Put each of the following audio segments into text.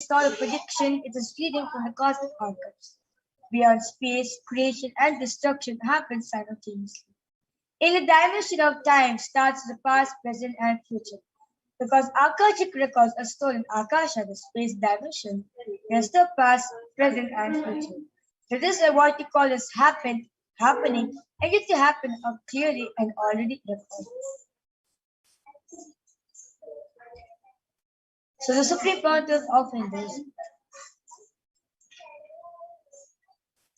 It's not a prediction, it is reading from the cosmic archives. Beyond space, creation and destruction happen simultaneously. In the dimension of time starts the past, present, and future. Because Akashic records are stored in Akasha, the space dimension, there's the past, present, and future. So this is what we call as happening, and yet to happen are clearly and already recorded. So the Supreme Pontiff of Hinduism.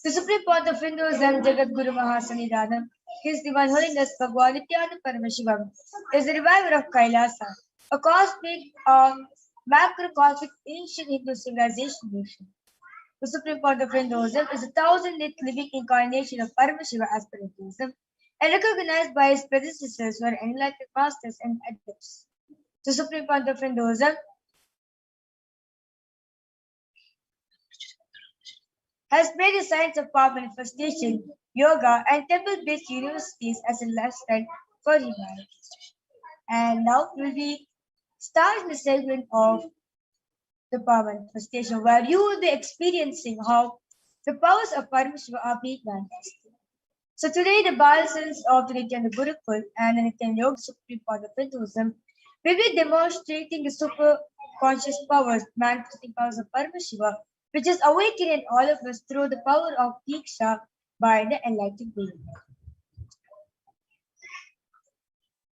The Supreme Pontiff of Hinduism, Jagat Guru Mahasannidhanam, His Divine Holiness Bhagwan Nithyananda Paramashivam, is the reviver of Kailasa, a cosmic, macrocosmic ancient Hindu civilization nation. The Supreme Pontiff of Hinduism is a thousand-year living incarnation of Paramashiva as per Hinduism, and recognized by his predecessors who are enlightened masters and adepts. The Supreme Pontiff of Hinduism has made the science of power manifestation, yoga, and temple-based universities as a lifestyle for humanity. And now we will be starting the segment of the power manifestation, where you will be experiencing how the powers of Paramashiva are being manifested. So today, the Balasans of the Nithyananda Gurukul and the Nithyananda Yoga Supreme Pontiff of Hinduism will be demonstrating the super conscious powers, manifesting powers of Paramashiva, which is awakened in all of us through the power of Diksha by the enlightened being.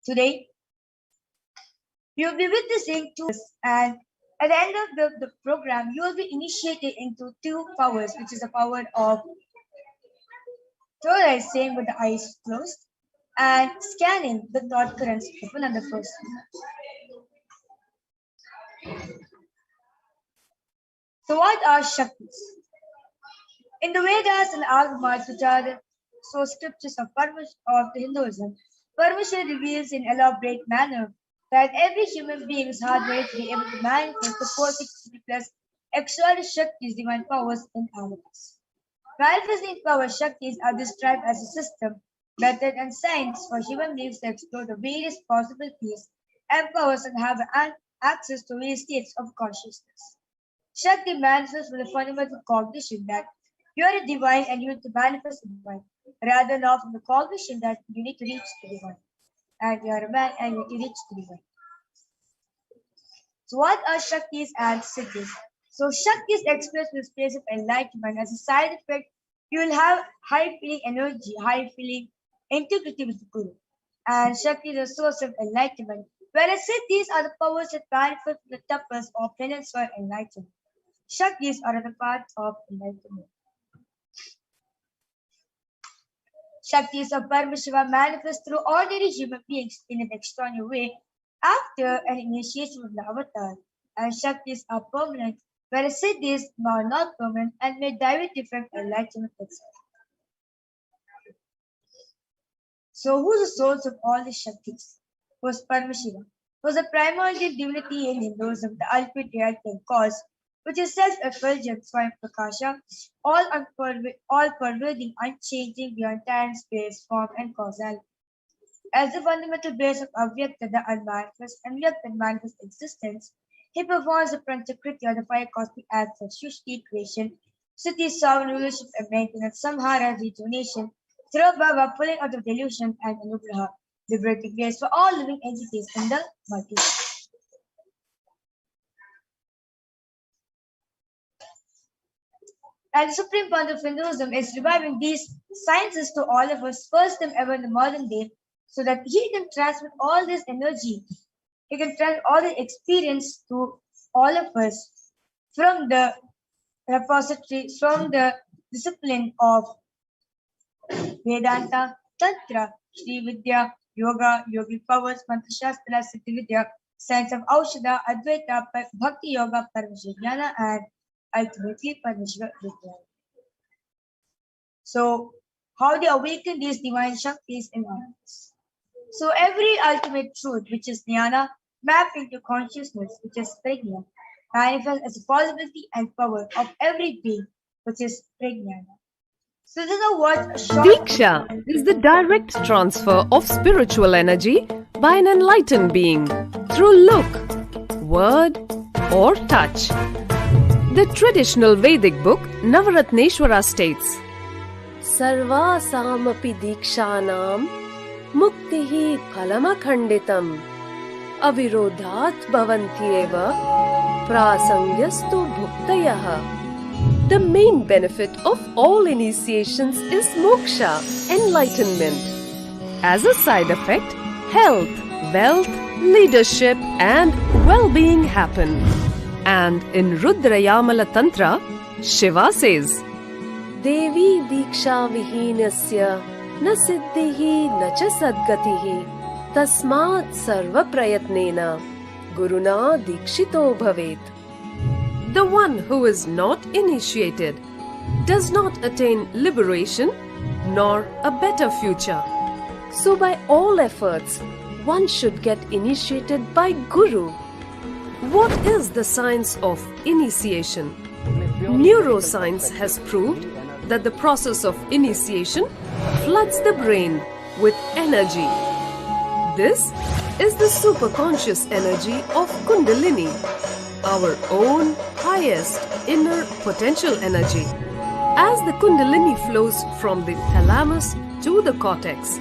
Today, you will be witnessing two, and at the end of the program, you will be initiated into two powers, which is the power of visualizing with the eyes closed and scanning the thought currents open on the first. So what are Shaktis? In the Vedas and Agamas, which are the source scriptures of the Hinduism, Paramashiva reveals in elaborate manner that every human being is hardwired to be able to manifest the 460 plus extraordinary Shaktis, divine powers in our lives. Manifesting power Shaktis are described as a system, method, and science for human beings to explore the various possibilities and powers and have access to various states of consciousness. Shakti manifests with the fundamental cognition that you are a divine and you need to manifest the divine, rather than from the cognition that you need to reach the divine, and you are a man and you need to reach the divine. So what are Shaktis and Siddhis? So Shaktis expressed in the space of enlightenment. As a side effect, you will have high feeling energy, high feeling integrity with the Guru. And Shakti is a source of enlightenment, whereas Siddhis are the powers that manifest the tapas or penance for enlightenment. Shaktis are the parts of enlightenment. Shaktis of Paramashiva manifest through ordinary human beings in an extraordinary way after an initiation of the avatar, and Shaktis are permanent, whereas Siddhis are not permanent and may directly from enlightenment itself. So who is the source of all the Shaktis? Was Paramashiva. Was a primordial divinity in Hinduism, the ultimate reality and cause, which is self-effulgent, Swayam Prakasha, all pervading, unchanging beyond time, space, form, and causality. As the fundamental base of Avyakta, the unmanifest, and Vyakta, and manifest existence, he performs the Pranchakriti or the five cosmic acts of Srishti, creation, Siddhi, sovereign rulership and maintenance, Samhara, rejuvenation, Tirobhava, pulling out of delusion, and Anugraha, liberating grace for all living entities in the multiverse. And the Supreme Pontiff of Hinduism is reviving these sciences to all of us, first time ever in the modern day, so that he can transmit all this energy, he can transmit all the experience to all of us from the repository, from the discipline of Vedanta, Tantra, Shri Vidya, Yoga, Yogic powers, Mantra Shastra, Siddhi Vidya, science of Aushadha, Advaita, Bhakti Yoga, Paramashiva, and ultimately Paramashiva Vidya. So, how they awaken these divine Shaktis in us. So, every ultimate truth, which is Jnana, mapped into consciousness, which is Prajna, manifests as a possibility and power of every being, which is Prajnana. So, this is what Diksha is the direct transfer of spiritual energy by an enlightened being through look, word, or touch. The traditional Vedic book Navaratneshwara states, Sarvasamapi dikshanam muktihi phalamakhanditam avirodhat bhavantyeva prasangyastu bhuktayah. The main benefit of all initiations is moksha, enlightenment. As a side effect, health, wealth, leadership and well-being happen. And in Rudrayamala Tantra, Shiva says, Devi diksha vihinasya na siddhihi na cha sadgatihi tasmat sarva prayatnena guruna dikshito bhavet. the one who is not initiated does not attain liberation nor a better future. So by all efforts, one should get initiated by Guru. What is the science of initiation? Neuroscience has proved that the process of initiation floods the brain with energy. This is the superconscious energy of Kundalini, our own highest inner potential energy. As the Kundalini flows from the thalamus to the cortex,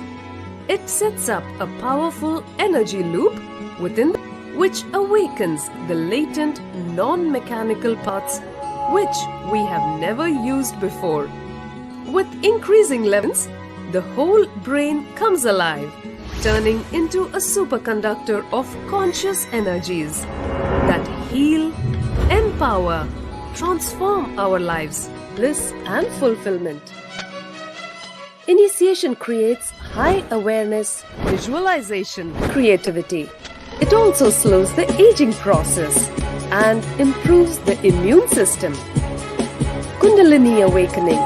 it sets up a powerful energy loop within which awakens the latent non-mechanical parts which we have never used before. With increasing levels, the whole brain comes alive, turning into a superconductor of conscious energies that heal, empower, transform our lives, Bliss and fulfillment. Initiation creates high awareness, visualization, creativity. It also slows the aging process and improves the immune system. Kundalini awakening,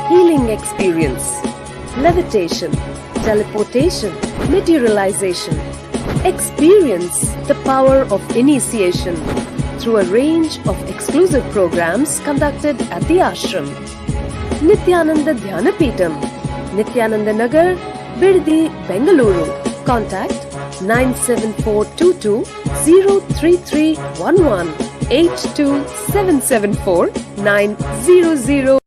healing experience, levitation, teleportation, materialization. Experience the power of initiation through a range of exclusive programs conducted at the ashram. Nithyananda Dhyanapitham, Nithyananda Nagar, Birdi, Bengaluru. Contact 97422 03311 82774 900.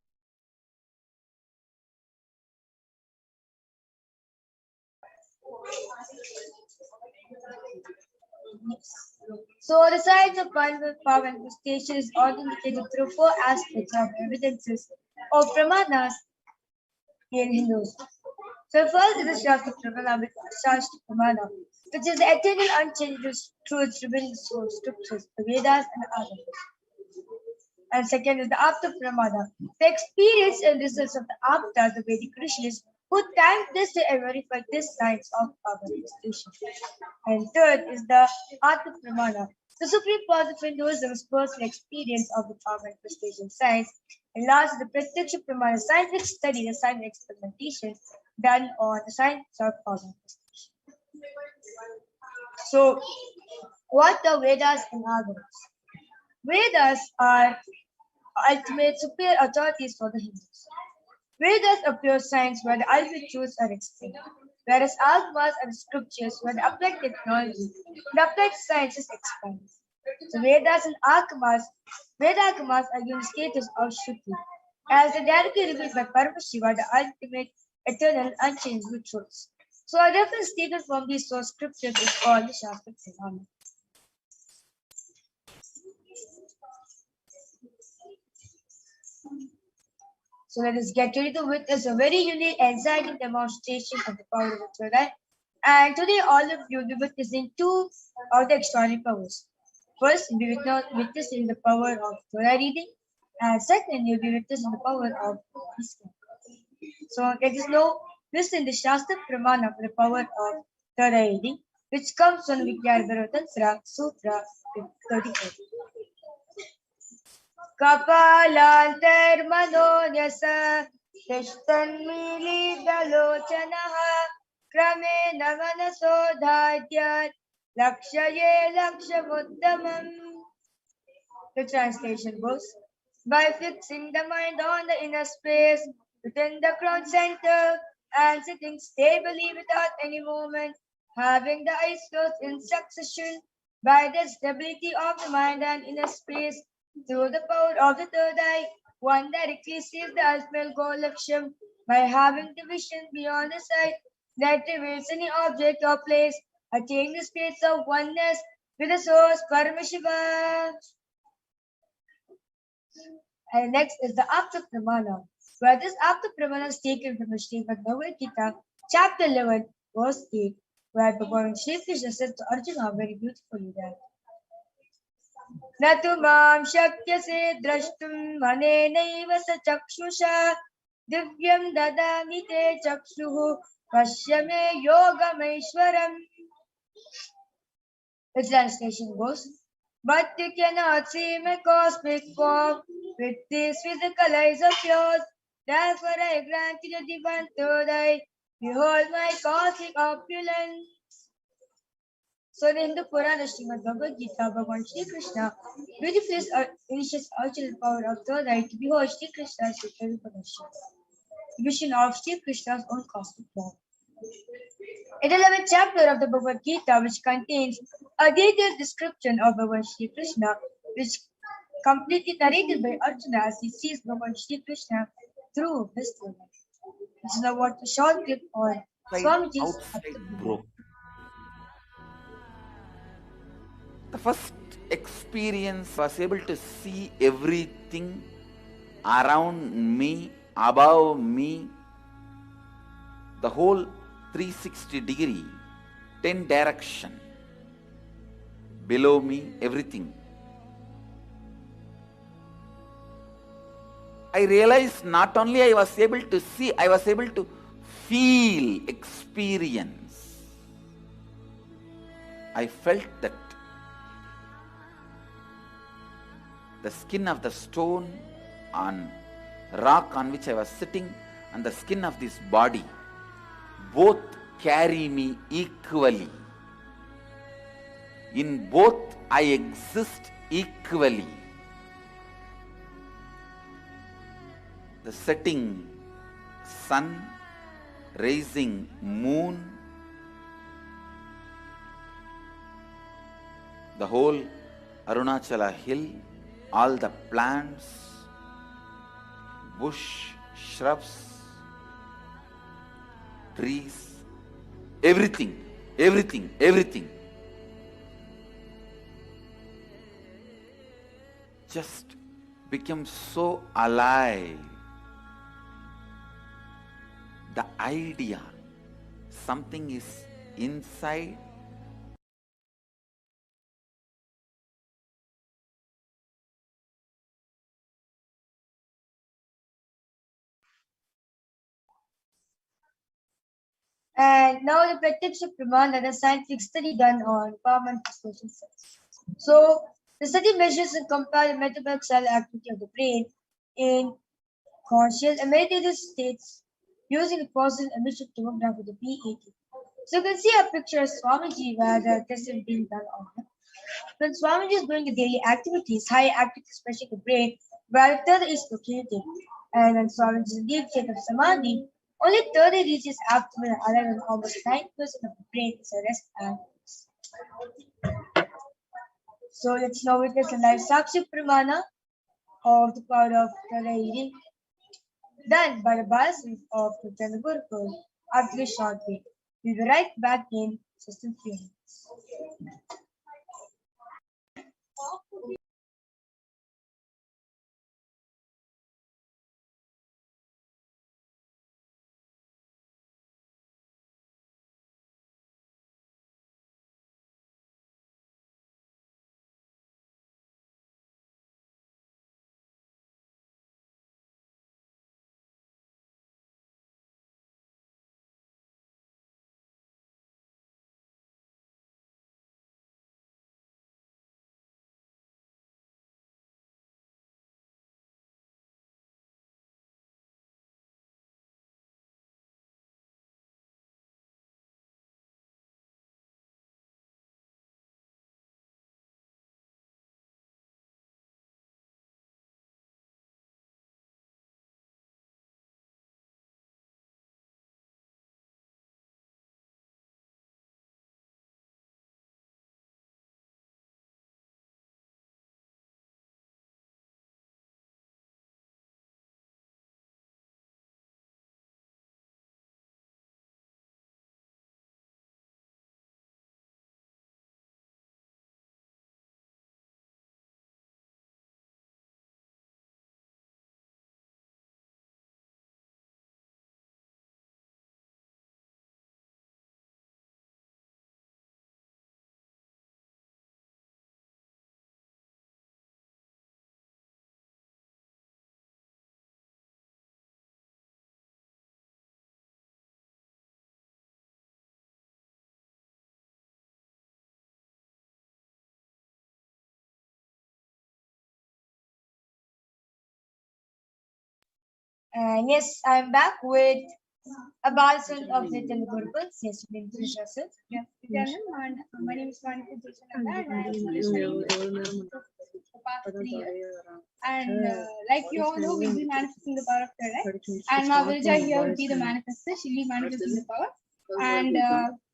So the science of power manifestation is authenticated through four aspects of evidences or pramanas in Hinduism. So first is the Shastra Pramana, which is the eternal unchanged truths revealed through scriptures, the Vedas and others. And second is the Apta Pramana, the experience and results of the Aptas, the Vedic rishis, who time tested and verified this science of power manifestation. And third is the Atma Pramana, the supreme cause of Hinduism's personal experience of the power manifestation science. And last is the Pratyaksha Pramana, scientific study, the scientific experimentation done on the science of power manifestation. So, what are Vedas and Agamas? Vedas are ultimate superior authorities for the Hindus. Vedas are pure science where the ultimate truths are explained, whereas Agamas are scriptures where the applied technology and applied science is explained. So Vedas and Agamas are given status of Shruti, as they directly revealed by Paramashiva, the ultimate, eternal, unchangeable truths. So a reference statement from these source scriptures is called the Shastra Pramana. So let us get ready to witness a very unique and exciting demonstration of the power of the Torah. And today all of you will be witnessing two of the extraordinary powers. First, you'll be witnessing the power of Torah reading, and second, you'll be witnessing the power of listening. So let us now listen to Shastra Pramana for the power of Torah reading, which comes from Vigyar Tantra Sutra 34. Kapalantarmanonyasa Tishtanmilidalochanaha Kramena manasodhatyat Lakshaye lakshamuddamam. The translation goes, by fixing the mind on the inner space within the crown center and sitting stably without any movement, having the eyes closed in succession, by the stability of the mind and inner space, Through the power of the third eye, one directly sees the ultimate goal of Shiv by having the vision beyond the sight that reveals any object or place, attaining the states of oneness with the source Paramashivoham. And next is the Apta Pramana, where this Apta Pramana is taken from the Srimad Bhagavad Gita, chapter 11, verse 8, where Bhagavan Shri Krishna says to Arjuna very beautifully that न तु मां शक्यसे द्रष्टुम् अनेनैव स चक्षुषा दिव्यं ददामि ते चक्षुः पश्य मे योगमैश्वरम्. The translation goes, but you cannot see my cosmic form with these physical eyes of yours. Therefore I grant you the divine third eye. Behold my cosmic opulence. So in the Hindu Purana Srimad Bhagavad Gita, Bhagavan Shri Krishna beautifully initiates ultimate power of third eye to behold Shri Krishna's vision of Shri Krishna's own cosmic form. In the 11th chapter of the Bhagavad Gita, which contains a detailed description of Bhagavan Shri Krishna, which completely narrated by Arjuna as he sees Bhagavan Shri Krishna through his third eye. This is now what a short clip on Swamiji's outside broke. The first experience was able to see everything around me, above me, the whole 360 degree, 10 direction, below me, everything. I realized not only I was able to see, I was able to feel, experience. I felt that the skin of the stone on rock on which I was sitting and the skin of this body both carry me equally. In both I exist equally. The setting sun, rising moon, the whole Arunachala hill, all the plants, bush, shrubs, trees, everything, everything, everything. Just became so alive. The idea, something is inside. And now the Pratyaksha Pramana, the scientific study done on permanent persuasion cells. So the study measures and compares the metabolic cell activity of the brain in conscious and meditative states using a positive emission tomograph with the PET. So you can see a picture of Swamiji where the test is being done on him. When Swamiji is doing the daily activities, high activity, especially the brain, where the third is located. And when Swamiji is in deep state of Samadhi, only 30 reaches abdomen alive and almost 9% of the brain is a rest and peace. So let's now witness the live Sakshi Pramana of the power of third eye reading done by the Balasins of the Gurukul after a short break. We'll be right back in just a few minutes. And yes, I'm back with a Balsan of Nithyananda Paramashivam. Yes, you can introduce yourself. Yeah, and my name is Parashakti, and I have been studying for past 3 years. And like you all know, we'll be manifesting the power of third eye. And now Virja here will be the manifester. She'll be manifesting the power. And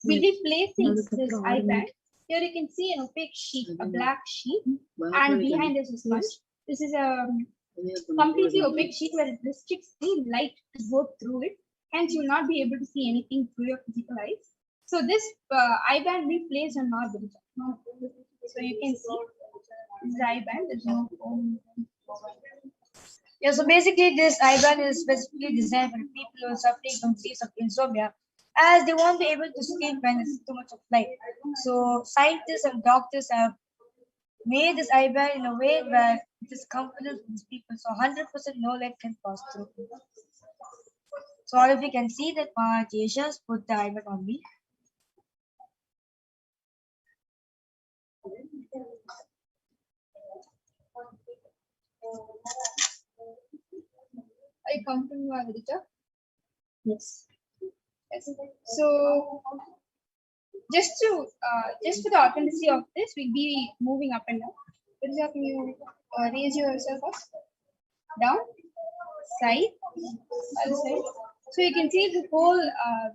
we'll be placing this eye band. Here you can see an opaque sheet, a black sheet, and behind us is sponge. This is a completely opaque sheet where it restricts the light to go through it. Hence, you will not be able to see anything through your physical eyes. So this eye band we placed on our Virja. So you can see this is the eye band. There's no Yeah, so basically this eye band is specifically designed for people who are suffering from states of insomnia, as they won't be able to sleep when there's too much of light. So scientists and doctors have made this eye band in a way where it is comfortable for these people. So 100% no light can pass through. So all of you can see that Tisha's put the eye band on me. Are you comfortable, Virja? Yes. Yes. So just for the authenticity of this, we'll be moving up and down. Virja, can you raise yourself up, down, side, other side? So you can see the whole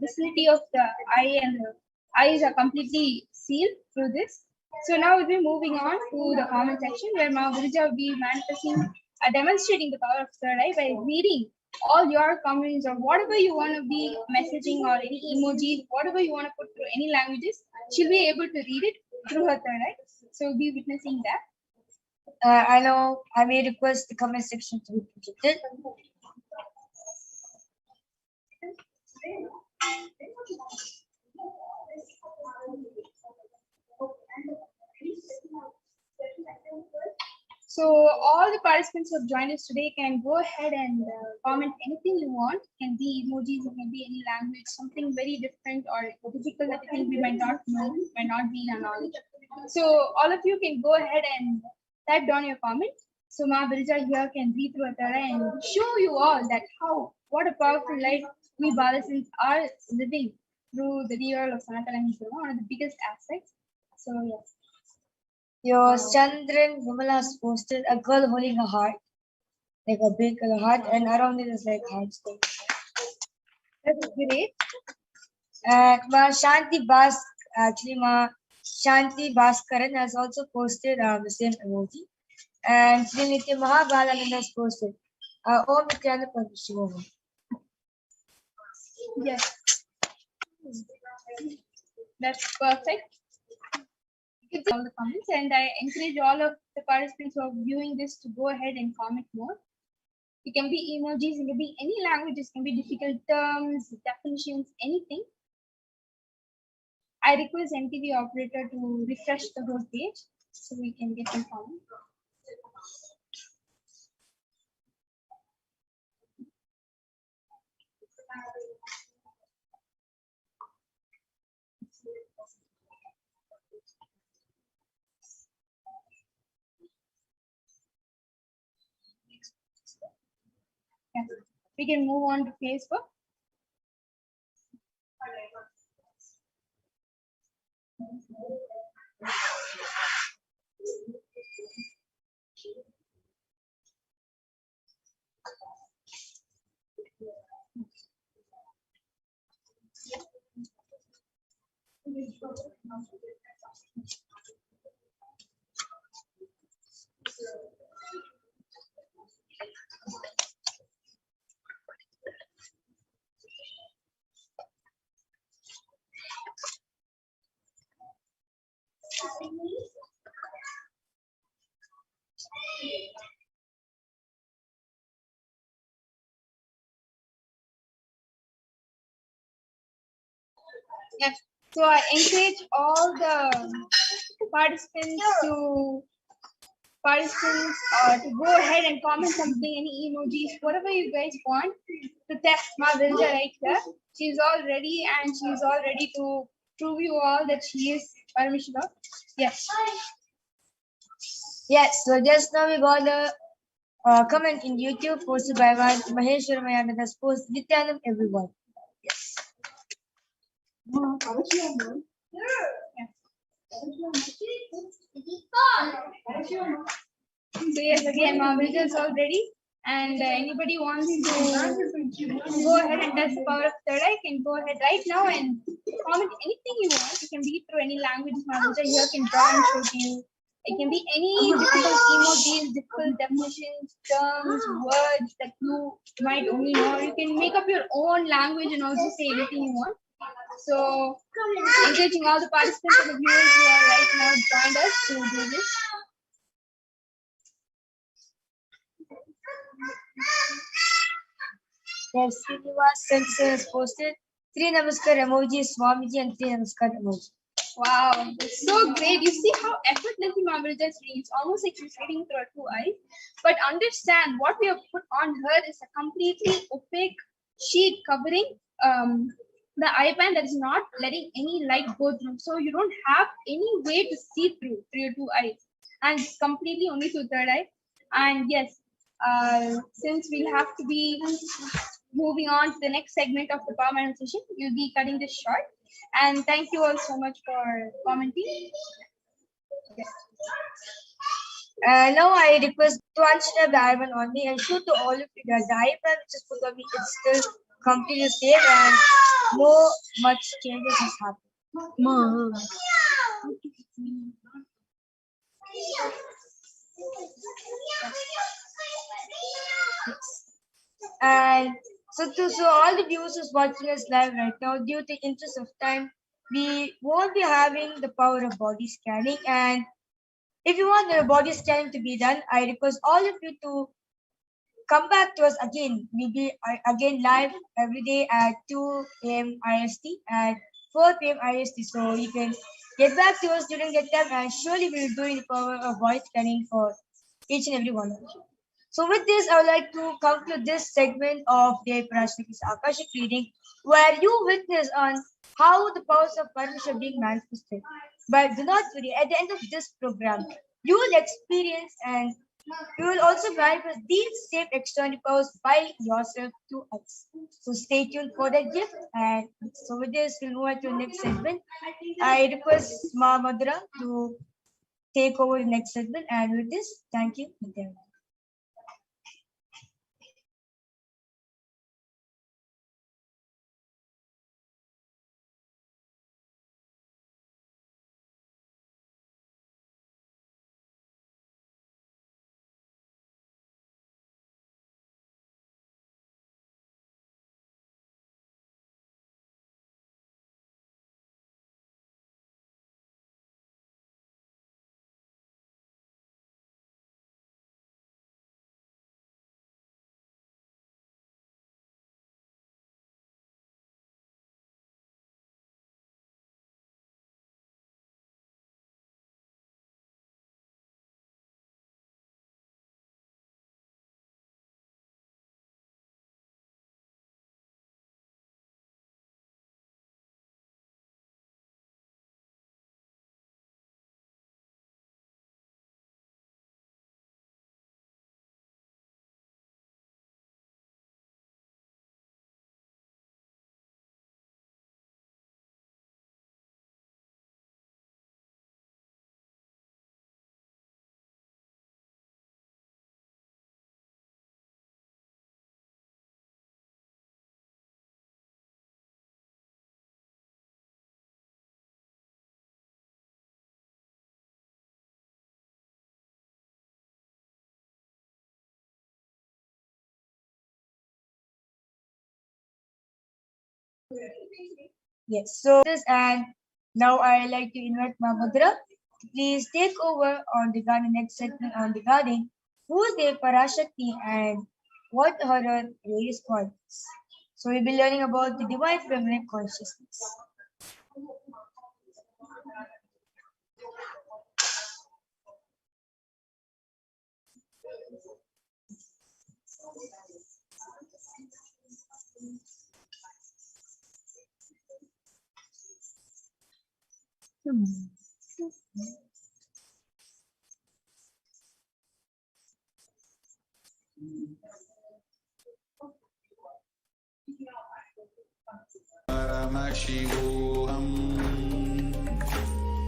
vicinity of the eye, and the eyes are completely sealed through this. So now we'll be moving on to the comment section, where now Virja will be manifesting, demonstrating the power of third eye by reading all your comments or whatever you want to be messaging, or any emojis, whatever you want to put through any languages. She'll be able to read it through her third eye. So we'll be witnessing that. I know I may request the comment section to be projected. So all the participants who have joined us today can go ahead and comment anything you want. It can be emojis, it can be any language, something very different or difficult that you think we might not know, might not be in our knowledge. So all of you can go ahead and type down your comment. So Ma Virja here can read through Atara and show you all that what a powerful light we Balasins are living through the real of Sanatana Hindutva, one of the biggest aspects. So yes. Your Chandran Vimala has posted a girl holding a heart, like a big heart, and around it is like hearts. That's great. And Ma Shanti Shanti Bhaskaran has also posted the same emoji. And Sri Nitya Mahabhalananda has posted Om Nithyananda Paramashivam. Yes. That's perfect. You can see all the comments, and I encourage all of the participants who are viewing this to go ahead and comment more. It can be emojis, it can be any languages, it can be difficult terms, definitions, anything. I request MTV operator to refresh the whole page so we can get some comments. Yeah. We can move on to Facebook. Yes. So I encourage all the participants to go ahead and comment something, any emojis, whatever you guys want, to text Ma Virja right here. She's all ready, and she's all ready to prove you all that she is Paramashivoham. Yes. Yes, so just now we got the comment in YouTube posted by one Maheshwaram and others post Nithyanam everyone. Yes. So yes, again, my vision is all ready. And anybody wants to go ahead and test the power of third eye can go ahead right now and comment anything you want. You can read through any language Mahavija here can draw and show to you. It can be any difficult emojis, difficult definitions, terms, words that you might only know. You can make up your own language and also say anything you want. So engaging all the participants and the viewers who are right now joined us to do this. Yes, Srinivas Sensei has posted 3 Namaskar emojis, Swamiji, and 3 Namaskar emojis. Wow, it's so great. You see how effortlessly Mahavija is reading. It's almost like she's reading through her 2 eyes. But understand what we have put on her is a completely opaque sheet covering the eye band that is not letting any light go through. So you don't have any way to see through your 2 eyes. And it's completely only through third eye. And yes, since we'll have to be moving on to the next segment of the power manifestation, you'll be cutting this short. And thank you all so much for commenting. Now I request to unstrap the eye band on me and show to all of you that the eye band which is put on me is still completely safe and no much changes has happened. And so all the viewers who's watching us live right now, due to interest of time, we won't be having the power of body scanning. And if you want the body scanning to be done, I request all of you to come back to us again. We'll be again live every day at 2 a.m. IST and 4 p.m. IST. So you can get back to us during that time, and surely we'll be doing the power of body scanning for each and every one of you. So with this, I would like to conclude this segment of the Parashakti's Akashic reading, where you witness on how the powers of Paramashivoham are being manifested. But do not worry, at the end of this program, you will experience and you will also manifest these same external powers by yourself to us. So stay tuned for that gift. And so with this, we'll move on to the next segment. I request Ma Madhura to take over the next segment. And with this, thank you. Yes, so this and now I like to invite Mahamudra. Please take over on regarding next segment on regarding who's the Parashakti and what are her various qualities. So we'll be learning about the divine feminine consciousness. Paramashivoham.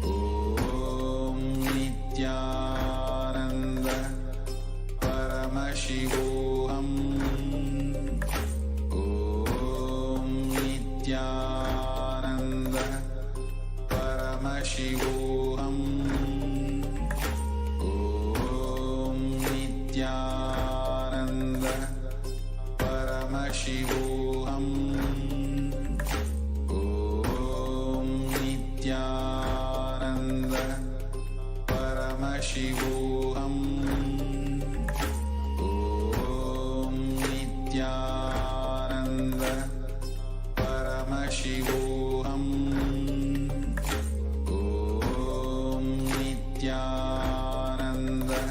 Om Nithyananda Paramashivoham. Om Nithyananda Paramashivoham. Om Nithyananda Paramashivoham. Om Nithyananda Paramashivoham. Om Nithyananda Paramashivoham. Om Nithyananda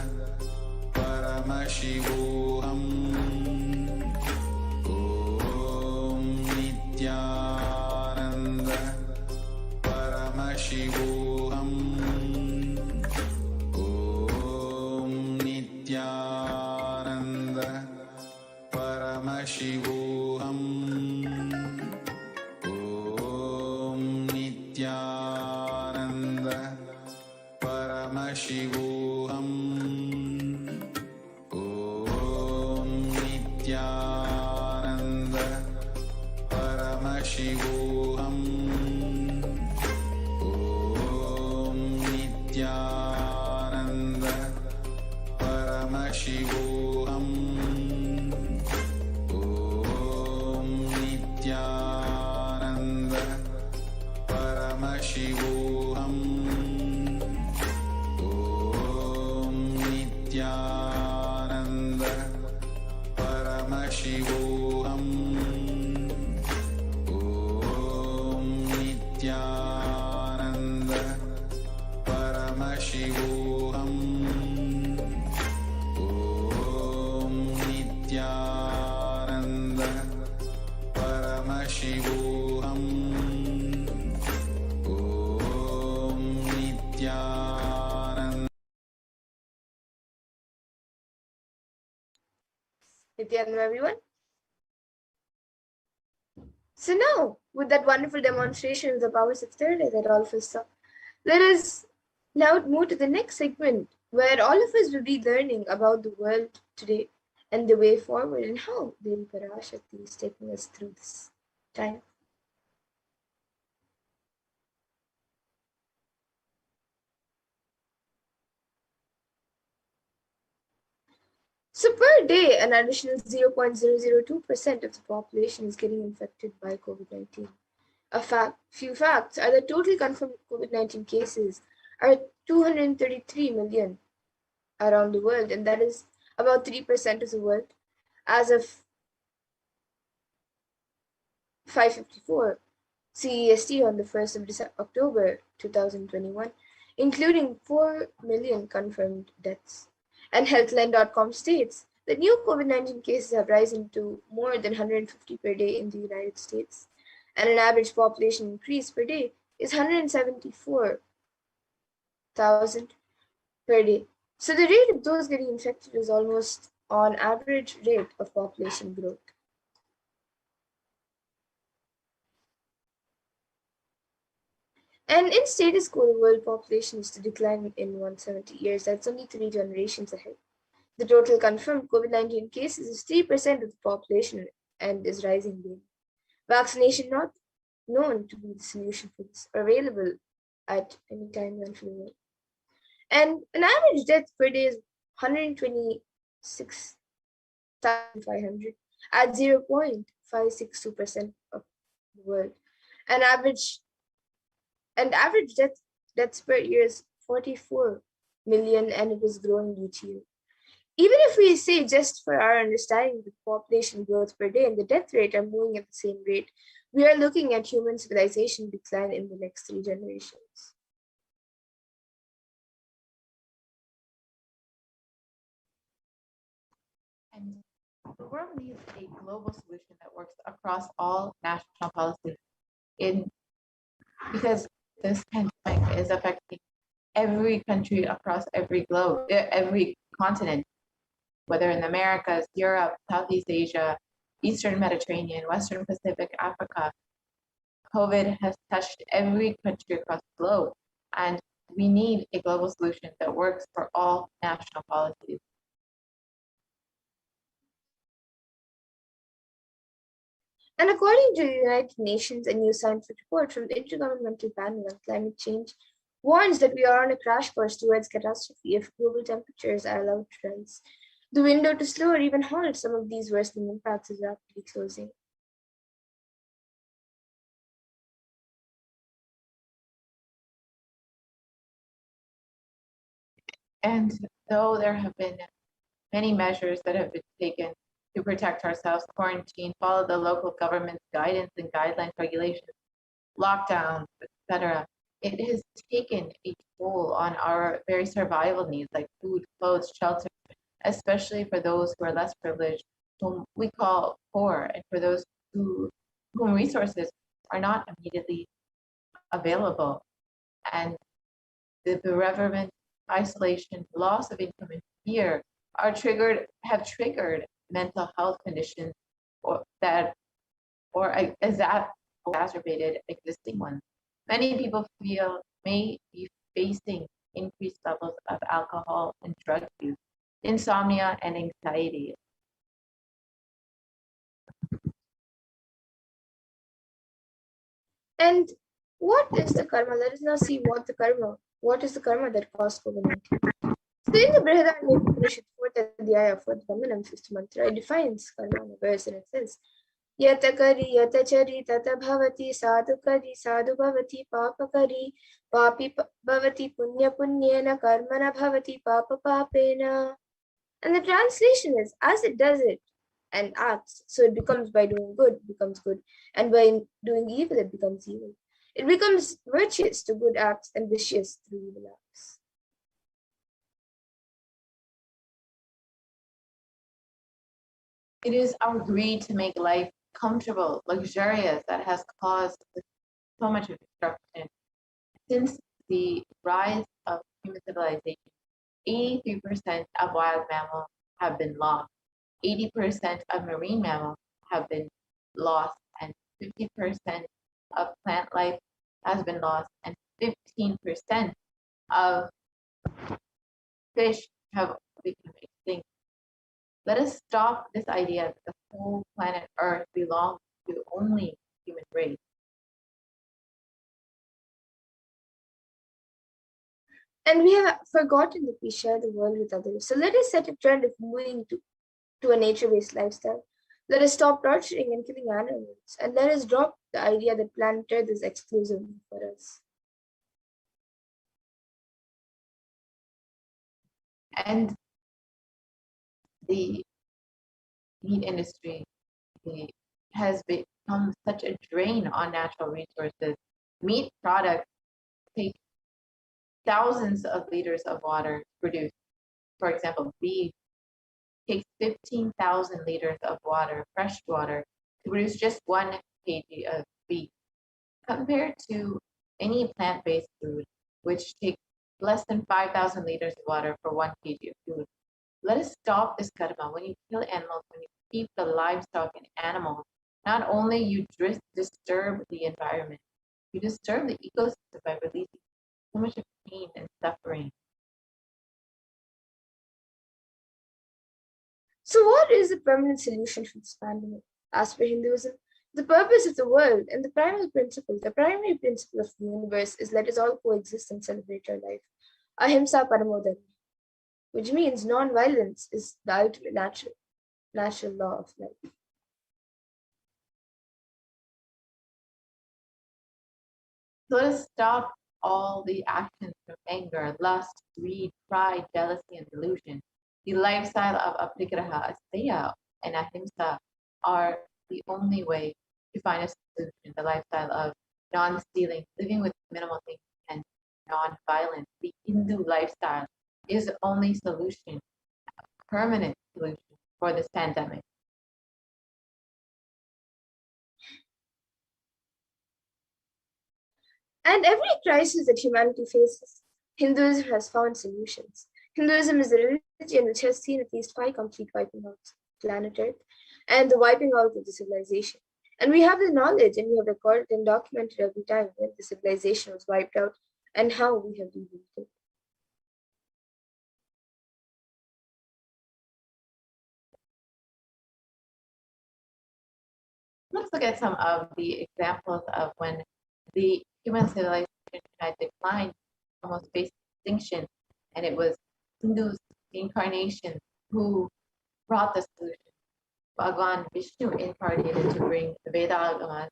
Paramashivoham. Om Nithyananda Paramashivoham. Om Nithyananda Paramashivoham. Om Nithyananda Paramashivoham. Om Nithyananda Paramashivoham. Om Nithyananda Paramashivoham. Om Nithyananda Paramashivoham. Om Nithyananda Paramashivoham. Om Nithyananda Paramashivoham. Om Nithyananda Paramashivoham. Om Nithyananda. Nithyananda, everyone. So now, with that wonderful demonstration of the powers of third eye that all of us saw, let us now move to the next segment where all of us will be learning about the world today and the way forward and how Devi Parashakti is taking us through this time. So per day, an additional 0.002% of the population is getting infected by COVID-19. Few facts are that total confirmed COVID-19 cases are 233 million around the world, and that is about 3% of the world as of 5:54 CEST on the 1st of October 2021, including 4 million confirmed deaths. And Healthline.com states that new COVID-19 cases have risen to more than 150 per day in the United States, and an average population increase per day is 174,000 per day. So the rate of those getting infected is almost on average rate of population growth. And in status quo, the world population is to decline in 170 years. That's only 3 generations ahead. The total confirmed COVID-19 cases is 3% of the population and is rising daily. Vaccination not known to be the solution for this, or available at any time for the world. And an average death per day is 126,500 at 0.562% of the world. And average deaths per year is 44 million, and it is growing each year. Even if we say, just for our understanding, the population growth per day and the death rate are moving at the same rate, we are looking at human civilization decline in the next 3 generations. And the world needs a global solution that works across all national policies because this pandemic is affecting every country across every globe, every continent. whether in the Americas, Europe, Southeast Asia, Eastern Mediterranean, Western Pacific, Africa. COVID has touched every country across the globe, and we need a global solution that works for all national policies. And according to the United Nations, a new scientific report from the Intergovernmental Panel on Climate Change warns that we are on a crash course towards catastrophe if global temperatures are allowed to rise. The window to slow or even halt some of these worsening impacts is rapidly closing. And though there have been many measures that have been taken to protect ourselves, quarantine, follow the local government's guidance and guidelines, regulations, lockdowns, etc., it has taken a toll on our very survival needs like food, clothes, shelter, especially for those who are less privileged, whom we call poor, and for those whom resources are not immediately available. And the bereavement, isolation, loss of income, and fear have triggered mental health conditions or exacerbated existing ones. Many people may be facing increased levels of alcohol and drug use, insomnia, and anxiety. And what is the karma? Let us now see what is the karma that caused COVID-19. So in the Brihadaranyaka Upanishad 4th Adhyaya 4th Vandanam 5th mantra, it defines karma in a verse, and it says, Yatakari yatachari tata bhavati sadhukari sadhu bhavati papakari papi bhavati punya punyena karmana bhavati papa papena. And the translation is, as it does it and acts, so it becomes by doing good, becomes good, and by doing evil, it becomes evil. It becomes virtuous to good acts and vicious through evil acts. It is our greed to make life comfortable, luxurious, that has caused so much destruction. Since the rise of human civilization, 83% of wild mammals have been lost, 80% of marine mammals have been lost, and 50% of plant life has been lost, and 15% of fish have become extinct. Let us stop this idea that the whole planet Earth belongs to only the human race. And we have forgotten that we share the world with others. So let us set a trend of moving to a nature-based lifestyle. Let us stop torturing and killing animals. And let us drop the idea that planet Earth is exclusive for us. And the meat industry has become such a drain on natural resources. Meat products take thousands of liters of water to produce. For example, beef takes 15,000 liters of water, fresh water, to produce just 1 kg of beef, compared to any plant-based food, which takes less than 5,000 liters of water for 1 kg of food. Let us stop this karma. When you kill animals, when you keep the livestock and animals, not only you disturb the environment, you disturb the ecosystem by releasing so much of pain and suffering. So what is the permanent solution for this pandemic? As per Hinduism, the purpose of the world and the primary principle of the universe is let us all coexist and celebrate our life. Ahimsa Paramodharma, which means non-violence is the ultimate natural law of life. So let us stop all the actions from anger, lust, greed, pride, jealousy, and delusion. The lifestyle of aprigraha, asteya, and ahimsa are the only way to find a solution. The lifestyle of non-stealing, living with minimal things, and non-violence. The Hindu lifestyle is the only solution, a permanent solution for this pandemic. And every crisis that humanity faces, Hinduism has found solutions. Hinduism is the religion religion which has seen at least 5 complete wiping outs of planet Earth and the wiping out of the civilization. And we have the knowledge and we have recorded and documented every time when the civilization was wiped out and how we have rebuilt it. Let's look at some of the examples of when the human civilization had declined, almost faced extinction, and it was Hindus, incarnation, who brought the solution. Bhagwan Vishnu incarnated to bring the Vedagamas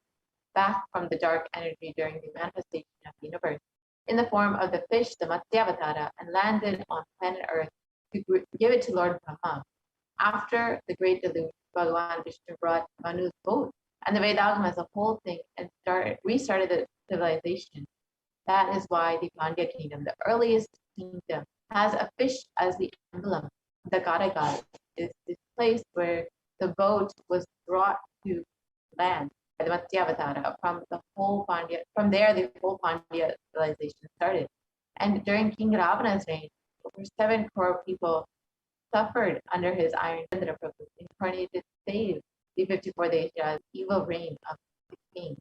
back from the dark energy during the manifestation of the universe in the form of the fish, the Matsyavatara, and landed on planet Earth to give it to Lord Brahma. After the great deluge, Bhagwan Vishnu brought Manu's boat and the Vedagamas, the whole thing, and restarted the civilization. That is why the Pandya kingdom, the earliest kingdom, has a fish as the emblem. The Karagal is this place where the boat was brought to land by the Matsyavatara from the whole Pandya. From there, the whole Pandya civilization started. And during King Ravana's reign, over 7 crore people suffered under his iron Chandra Prabhu, incarnated to save the 54 Deshas, evil reign of the king.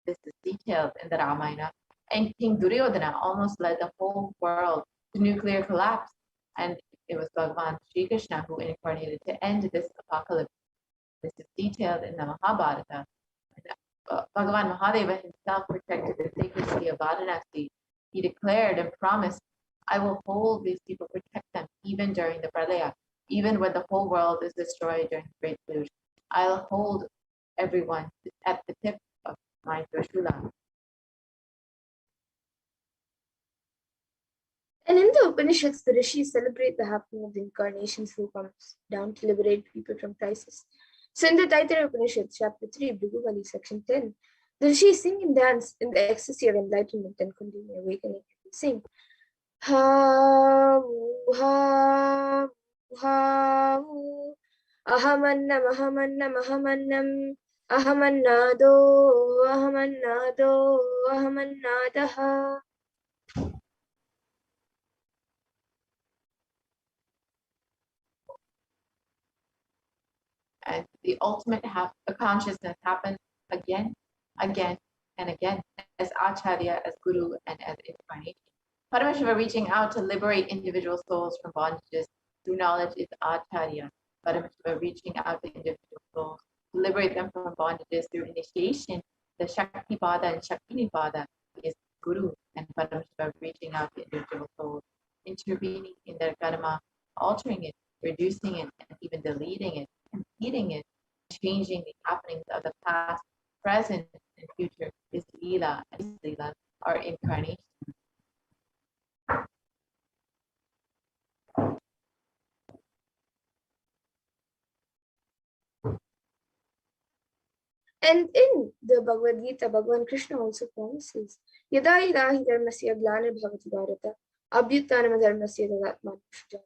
This is detailed in the Ramayana. And King Duryodhana almost led the whole world to nuclear collapse. And it was Bhagavan Sri Krishna who incarnated to end this apocalypse. This is detailed in the Mahabharata. Bhagavan Mahadeva himself protected the sacred city of Varanasi. He declared and promised, I will hold these people, protect them, even during the Pralaya, even when the whole world is destroyed during the Great Deluge. I'll hold everyone at the tip of my Trishula. And in the Upanishads, the rishis celebrate the happening of the incarnations who comes down to liberate people from crisis. So in the Taittiriya Upanishad, chapter 3, Bhriguvali, section 10, the rishis sing and dance in the ecstasy of enlightenment and Kundalini awakening. They sing, ha ha ha ahamannam ahamannam ahamannam ahamannado ahamannado ahamannadaha. And the ultimate consciousness happens again, again, and again as Acharya, as Guru, and as incarnation. Paramashiva reaching out to liberate individual souls from bondages through knowledge is Acharya. Paramashiva reaching out to individual souls to liberate them from bondages through initiation, the Shakti Pada and Shakti Pada is Guru, and Paramashiva reaching out to individual souls, intervening in their karma, altering it, reducing it, and even deleting it, completing it, changing the happenings of the past, present, and future is Leela, and Leela are incarnation. And in the Bhagavad Gita, Bhagavan Krishna also promises, Yada idahi dharmasya glana bhavati bharata, abhyuttanama dharmasya tadatman pushja.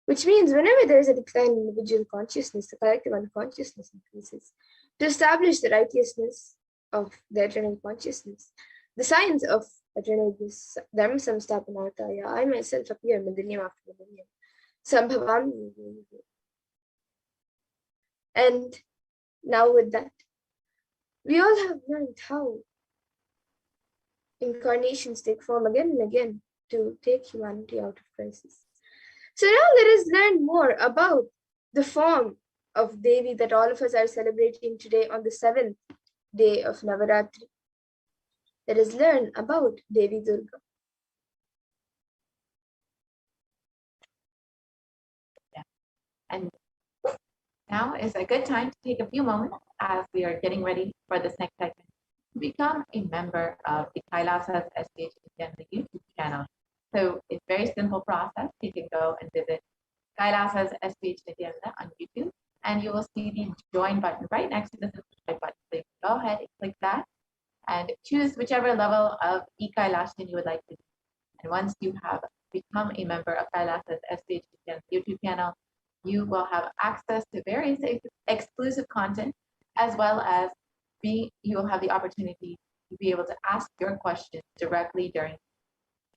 Which means whenever there is a decline in individual consciousness, the collective unconsciousness increases. To establish the righteousness of the eternal consciousness, the signs of eternal bliss, dharma samstapanartaya, I myself appear millennium after millennium. Sambhavami. And now with that, we all have learned how incarnations take form again and again to take humanity out of crisis. So now let us learn more about the form of Devi that all of us are celebrating today on the 7th day of Navaratri. Let us learn about Devi Durga. Yeah. And now is a good time to take a few moments as we are getting ready for this next segment to become a member of the Kailasas HDH Nithyananda YouTube channel. So it's a very simple process. You can go and visit Kailasas HDH Nithyananda on YouTube, and you will see the join button right next to the subscribe button. So you can go ahead and click that and choose whichever level of e-Kailashan you would like to do. And once you have become a member of Kailasas HDH Nithyananda YouTube channel, you will have access to various exclusive content, as well as you will have the opportunity to be able to ask your questions directly during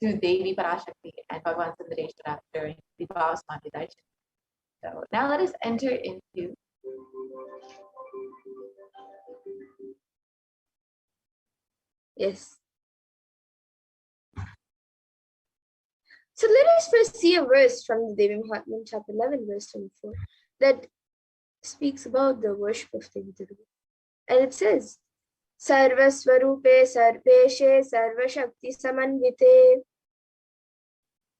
to Devi Parashakti and Bhagavan Sundareshwara during the Bhavasmati Darshan. So now let us enter into Yes. So let us first see a verse from the Devi Mahatmya, chapter 11, verse 24, that speaks about the worship of Devi Durga. And it says, Sarva Swarupe Sarveshe Sarva Shakti Samanvite.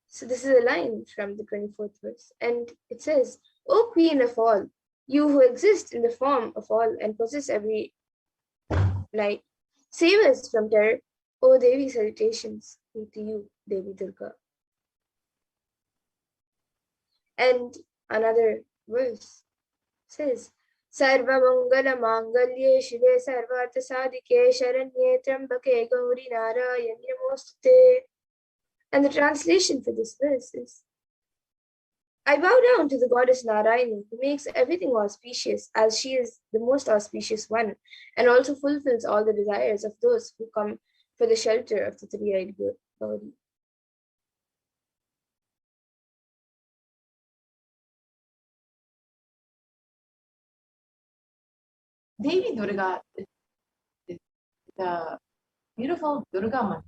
So this is a line from the 24th verse. And it says, O Queen of all, you who exist in the form of all and possess every light, save us from terror. O Devi, salutations be to you, Devi Durga. And another verse says, Sarva Mangala Mangalye Shive Sarvartha Sadike Sharanye Trambake Gauri Narayani Namostute. And the translation for this verse is, I bow down to the goddess Narayani, who makes everything auspicious, as she is the most auspicious one, and also fulfills all the desires of those who come for the shelter of the three-eyed Gauri. Devi Durga is the beautiful Durga mantra.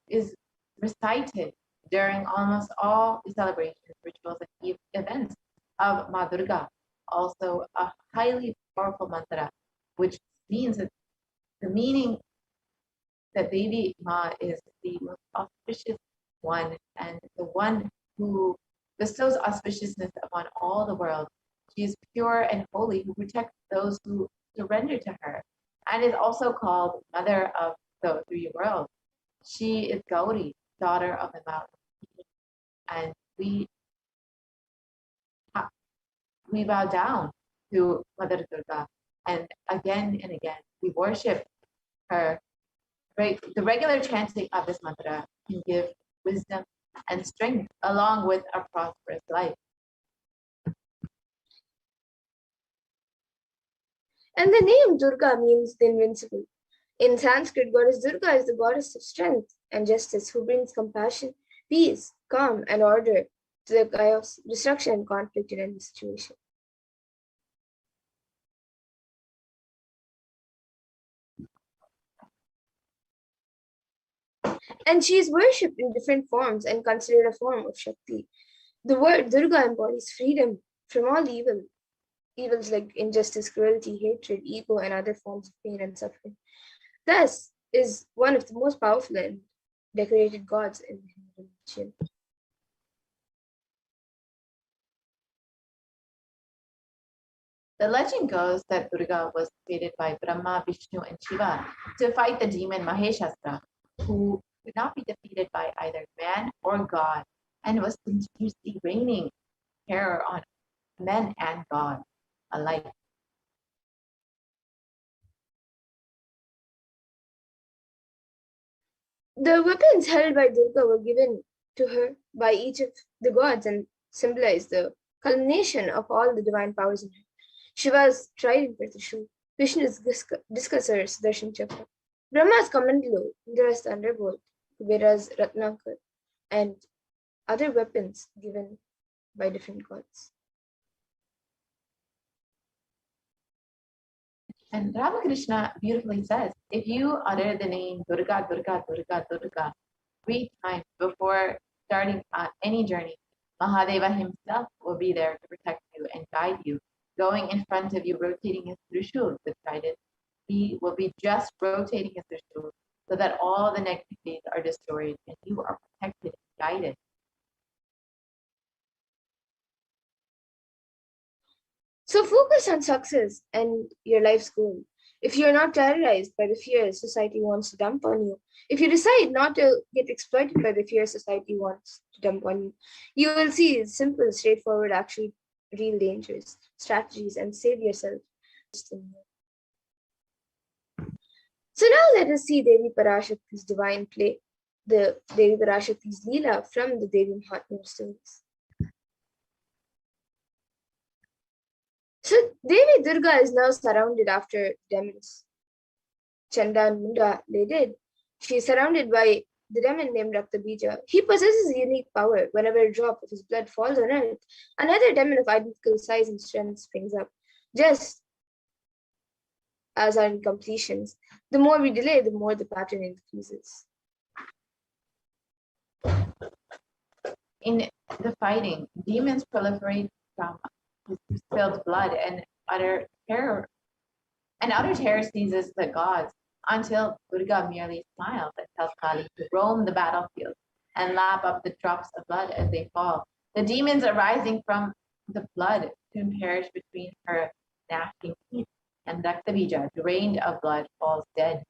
Is recited during almost all the celebrations, rituals, and events of Ma Durga. Also a highly powerful mantra, which means that the meaning that Devi Ma is the most auspicious one and the one who bestows auspiciousness upon all the world. She is pure and holy, who protects those who surrender to her, and is also called Mother of the three worlds. She is Gauri, daughter of the mountain, and we bow down to Mother Durga, and again we worship her. The regular chanting of this mantra can give wisdom and strength along with a prosperous life. And the name Durga means the invincible. In Sanskrit, goddess Durga is the goddess of strength and justice, who brings compassion, peace, calm, and order to the chaos, destruction, and conflict in any situation. And she is worshipped in different forms and considered a form of Shakti. The word Durga embodies freedom from all evils like injustice, cruelty, hatred, ego, and other forms of pain and suffering. Thus, is one of the most powerful and decorated gods in Hindu religion. The legend goes that Durga was created by Brahma, Vishnu, and Shiva to fight the demon Maheshasura, who could not be defeated by either man or God, and was continuously raining terror on men and God alike. The weapons held by Durga were given to her by each of the gods and symbolize the culmination of all the divine powers in her. Shiva's trident or Trishul, Vishnu's discusser Sudarshan Chakra, Brahma's Kamandalo, Indra's thunderbolt, Kubera's Ratnakar, and other weapons given by different gods. And Ramakrishna beautifully says, if you utter the name Durga, Durga, Durga, Durga 3 times before starting on any journey, Mahadeva himself will be there to protect you and guide you, going in front of you, rotating his Trishul with trident. He will be just rotating his Trishul so that all the negativities are destroyed and you are protected and guided. So focus on success and your life's goal. If you're not terrorized by the fears society wants to dump on you, if you decide not to get exploited by the fears society wants to dump on you, you will see simple, straightforward, actually real dangers, strategies, and save yourself. So now let us see Devi Parashakti's divine play, the Devi Parashakti's Leela from the Devi Mahatmya stories. So Devi Durga is now surrounded after demons. Chanda and Munda, they did. She is surrounded by the demon named Raktabija. He possesses a unique power. Whenever a drop of his blood falls on earth, another demon of identical size and strength springs up. Just as our incompletions, the more we delay, the more the pattern increases. In the fighting, demons proliferate from his spilled blood, and utter terror seizes the gods until Durga merely smiles and tells Kali to roam the battlefield and lap up the drops of blood as they fall. The demons arising from the blood soon perish between her gnashing teeth, and Raktabija, drained of blood, falls dead.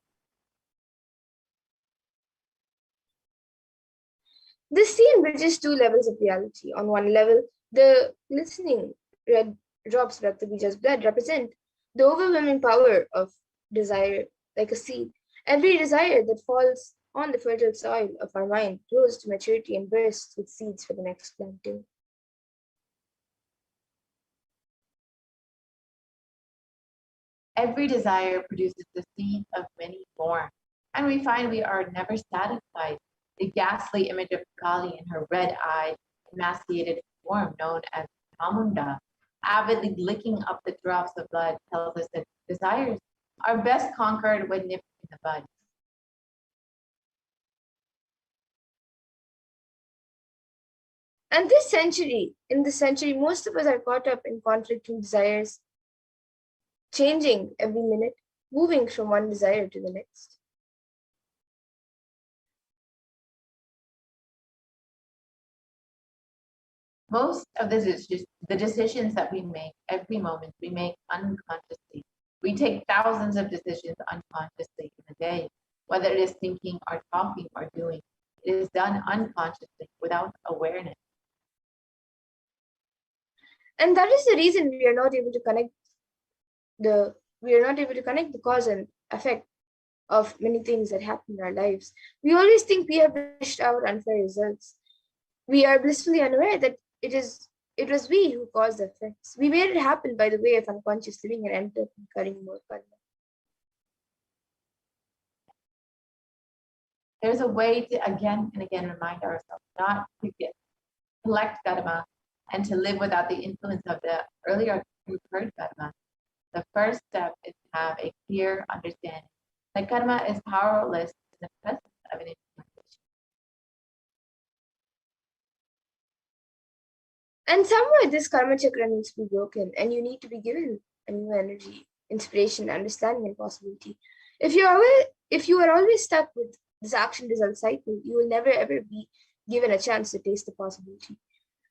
This scene bridges two levels of reality. On one level, the glistening red drops of Raktabija's blood represent the overwhelming power of desire, like a seed. Every desire that falls on the fertile soil of our mind grows to maturity and bursts with seeds for the next planting. Every desire produces the seed of many more, and we find we are never satisfied. The ghastly image of Kali in her red-eyed, emaciated form known as Chamunda, avidly licking up the drops of blood, tells us that desires are best conquered when nipped in the bud. And in this century, most of us are caught up in conflicting desires, changing every minute, moving from one desire to the next. Most of the decisions that we make every moment, we make unconsciously. We take thousands of decisions unconsciously in a day, whether it is thinking or talking or doing. It is done unconsciously without awareness. And that is the reason we are not able to connect the cause and effect of many things that happen in our lives. We always think we have dished out unfair results. We are blissfully unaware that it was we who caused the effects. We made it happen by the way of unconscious living and ended up incurring more karma. There's a way to again and again remind ourselves not to collect karma and to live without the influence of the earlier recurred karma. The first step is to have a clear understanding that karma is powerless in the presence of an implementation. And somewhere this karma chakra needs to be broken, and you need to be given a new energy, inspiration, understanding, and possibility. If you are always stuck with this action result cycle, you will never ever be given a chance to taste the possibility.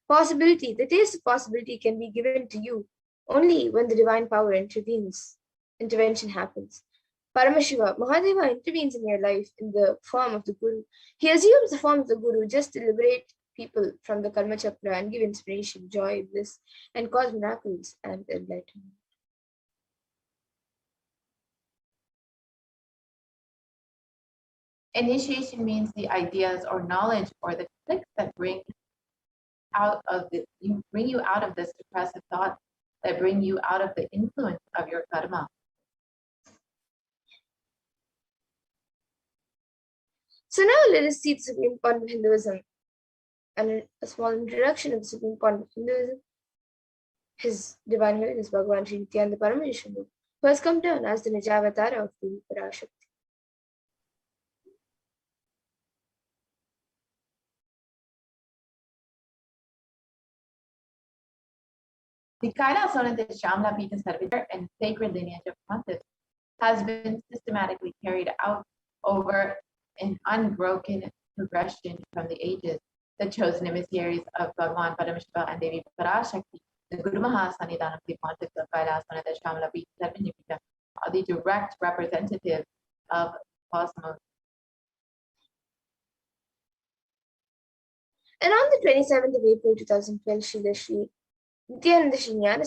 The taste of possibility can be given to you only when the divine power intervention happens. Paramashiva, Mahadeva intervenes in your life in the form of the Guru. He assumes the form of the Guru just to liberate people from the karma chakra and give inspiration, joy, bliss, and cause miracles and enlightenment. Initiation means the ideas or knowledge or the clicks that bring you out of this depressive thought, that bring you out of the influence of your karma. So now let us see the supreme point of Hinduism and a small introduction of the supreme point of Hinduism. His Divine Holiness Bhagavan Sri Nithyananda Paramashivam, who has come down as the Nijavatara of the Parashakti. The Kailasonatha Shamla Pita Servitor and sacred lineage of pontiffs has been systematically carried out over an unbroken progression from the ages. The chosen emissaries of Bhagavan Paramashiva and Devi Parashakti, the Guru Mahasannidhanam, the pontiffs of Kailasonatha Shamla Pita Servitor, are the direct representatives of cosmos. And on the 27th of April 2012, Srila Sri Nithyananda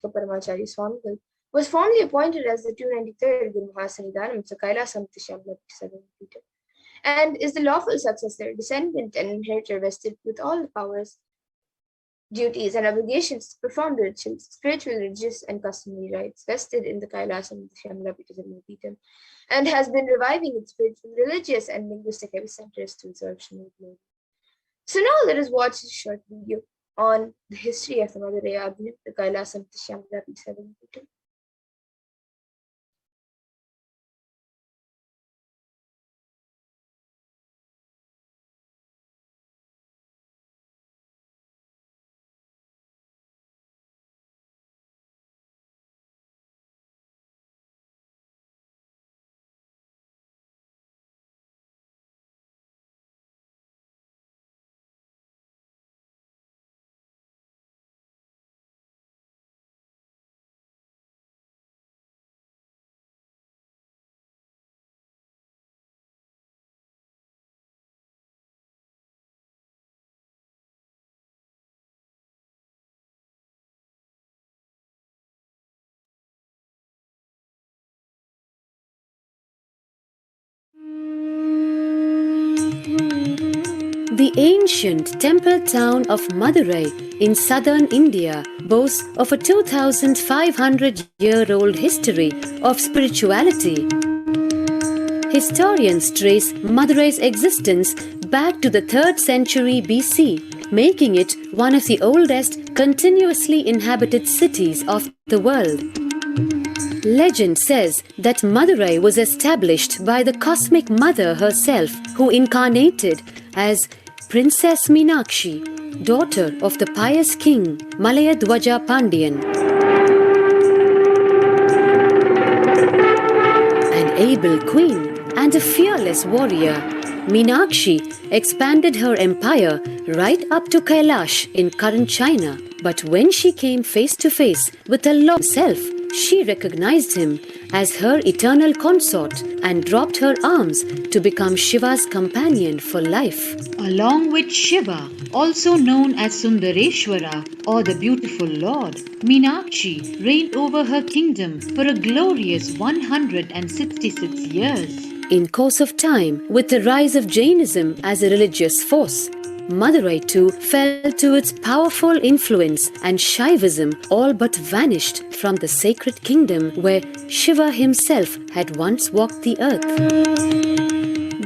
Paramashivam Swamigal was formally appointed as the 293rd Guru Mahasannidhanam of the Kailasonatha Shamla Pita, and is the lawful successor, descendant, and inheritor vested with all the powers duties, and obligations to perform the rituals, spiritual, religious, and customary rites vested in the Kailasam Nithyananda Paramashivam, and has been reviving its spiritual, religious, and linguistic epicenters to absorption of glory. So now let us watch this short video on the history of the Madurai Adinam, the Kailasam Nithyananda Paramashivam. The ancient temple town of Madurai in southern India boasts of a 2,500-year-old history of spirituality. Historians trace Madurai's existence back to the 3rd century BC, making it one of the oldest continuously inhabited cities of the world. Legend says that Madurai was established by the cosmic mother herself, who incarnated as Princess Meenakshi, daughter of the pious king Malayadwaja Pandian. An able queen and a fearless warrior, Meenakshi expanded her empire right up to Kailash in current China. But when she came face to face with the Lord himself, she recognized him as her eternal consort and dropped her arms to become Shiva's companion for life. Along with Shiva, also known as Sundareshwara or the beautiful Lord, Meenakshi reigned over her kingdom for a glorious 166 years. In course of time, with the rise of Jainism as a religious force, Madurai too fell to its powerful influence, and Shaivism all but vanished from the sacred kingdom where Shiva himself had once walked the earth.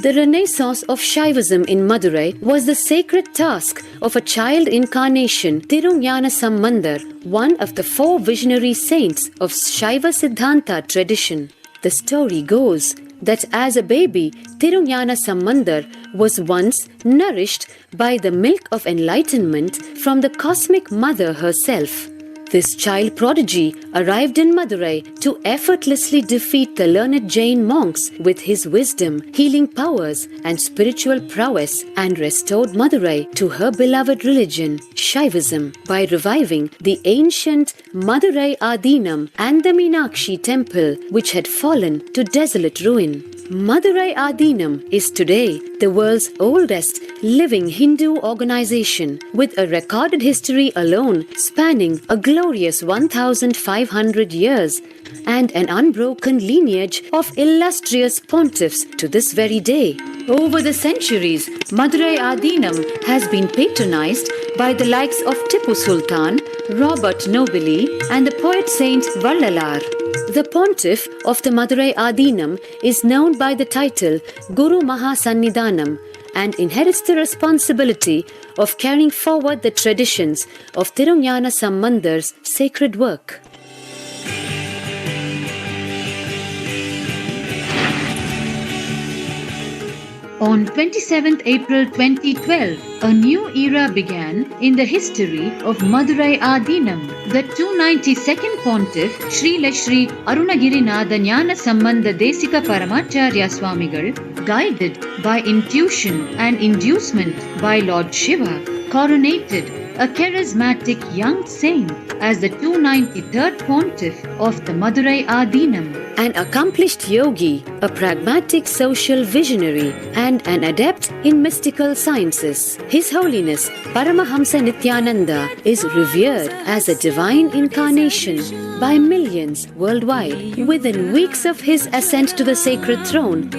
The renaissance of Shaivism in Madurai was the sacred task of a child incarnation, Tirunjana Sambandar, one of the 4 visionary saints of Shaiva Siddhanta tradition. The story goes that as a baby, Tirunjana Sambandar was once nourished by the milk of enlightenment from the cosmic mother herself. This child prodigy arrived in Madurai to effortlessly defeat the learned Jain monks with his wisdom, healing powers, and spiritual prowess, and restored Madurai to her beloved religion, Shaivism, by reviving the ancient Madurai Adinam and the Meenakshi temple, which had fallen to desolate ruin. Madurai Adinam is today the world's oldest living Hindu organization, with a recorded history alone spanning a glorious 1,500 years and an unbroken lineage of illustrious pontiffs to this very day. Over the centuries, Madurai Adinam has been patronized by the likes of Tipu Sultan, Robert Nobili, and the poet saint Vallalar. The pontiff of the Madurai Adinam is known by the title Guru Mahasannidhanam and inherits the responsibility of carrying forward the traditions of Tirunjana Sambandar's sacred work. On 27th April 2012, a new era began in the history of Madurai Adinam. The 292nd Pontiff, Srila Sri Arunagirinath Jnana Sambandha Desika Paramacharya Swamigal, guided by intuition and inducement by Lord Shiva, coronated a charismatic young saint as the 293rd Pontiff of the Madurai Adinam. An accomplished yogi, a pragmatic social visionary, and an adept in mystical sciences, His Holiness Paramahamsa Nithyananda is revered as a divine incarnation by millions worldwide. Within weeks of his ascent to the sacred throne,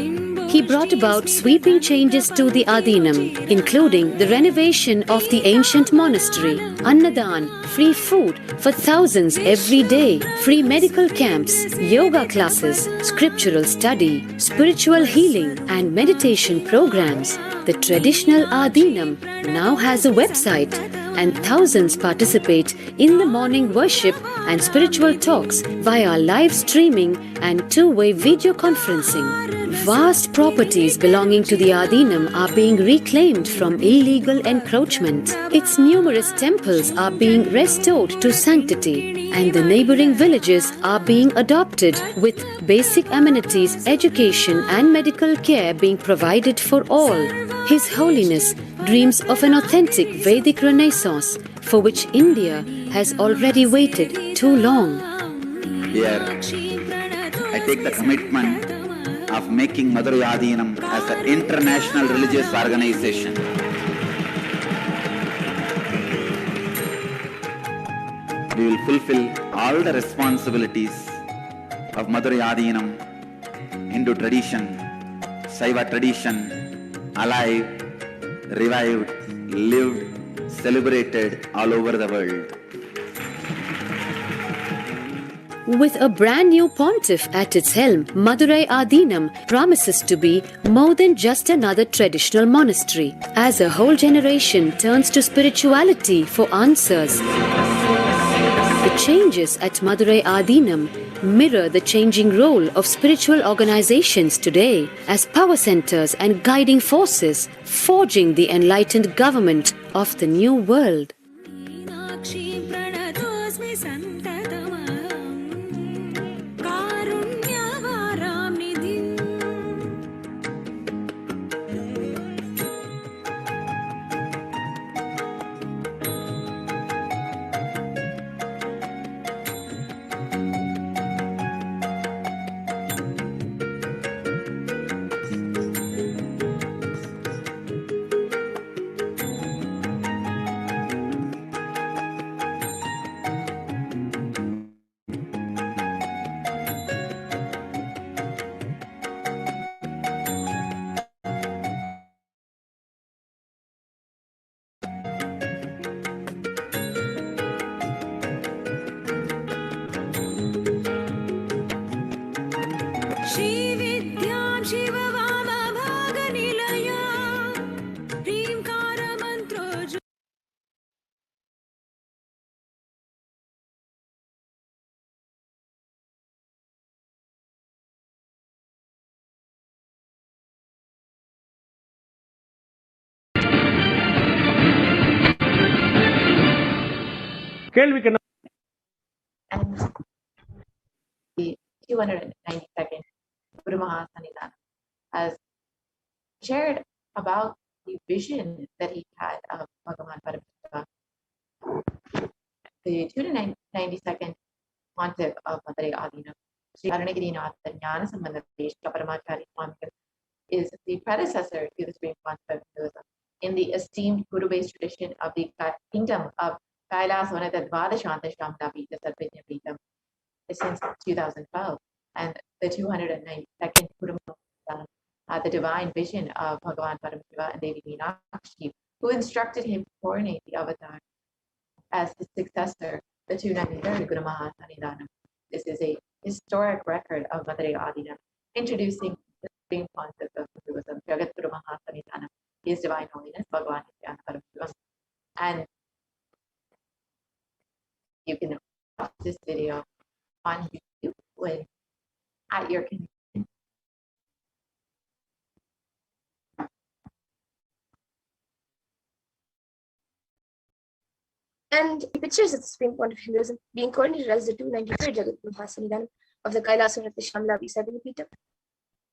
he brought about sweeping changes to the Adinam, including the renovation of the ancient monastery, Annadan, free food for thousands every day, free medical camps, yoga classes, scriptural study, spiritual healing, and meditation programs. The traditional Adinam now has a website, and thousands participate in the morning worship and spiritual talks via live streaming and two-way video conferencing. Vast properties belonging to the Adinam are being reclaimed from illegal encroachment. Its numerous temples are being restored to sanctity, and the neighboring villages are being adopted with basic amenities, education and medical care being provided for all. His Holiness dreams of an authentic Vedic Renaissance for which India has already waited too long. Here, I take the commitment of making Madurai Adinam as an international religious organization. We will fulfill all the responsibilities of Madurai Adinam, Hindu tradition, Saiva tradition, alive, revived, lived, celebrated all over the world. With a brand new pontiff at its helm, Madurai Adinam promises to be more than just another traditional monastery, as a whole generation turns to spirituality for answers. The changes at Madurai Adinam mirror the changing role of spiritual organizations today as power centers and guiding forces, forging the enlightened government of the new world. And the 292nd Guru Mahasanidana has shared about the vision that he had of Bhagavan Paramashiva. The 292nd Pontiff of Madurai Adinam, Sri Arunagirinatha Jnana Sambandha Paramachari Swamigal, is the predecessor to the Supreme Pontiff of Hinduism in the esteemed Guru-based tradition of the kingdom of Kailasvanatha Dvadashanta Shamla Pita Sarvijna Pita since 2012. And the 292nd Guru Mahasanidana had the divine vision of Bhagavan Paramashiva and Devi Meenakshi, who instructed him to coronate the avatar as his successor, the 293rd Guru Mahasanidana. This is a historic record of Madurai Adinam, introducing the Supreme Pontiff of Hinduism, Jagat Guru Mahasanidana, His Divine Holiness, Bhagavan Nithyananda Paramashivam. And you can watch this video on YouTube at your convenience. And pictures of the Supreme Pontiff of Hinduism being coronated as the 293rd Jagat Mahasanidana of the Kailasvanatha Shamla Pita.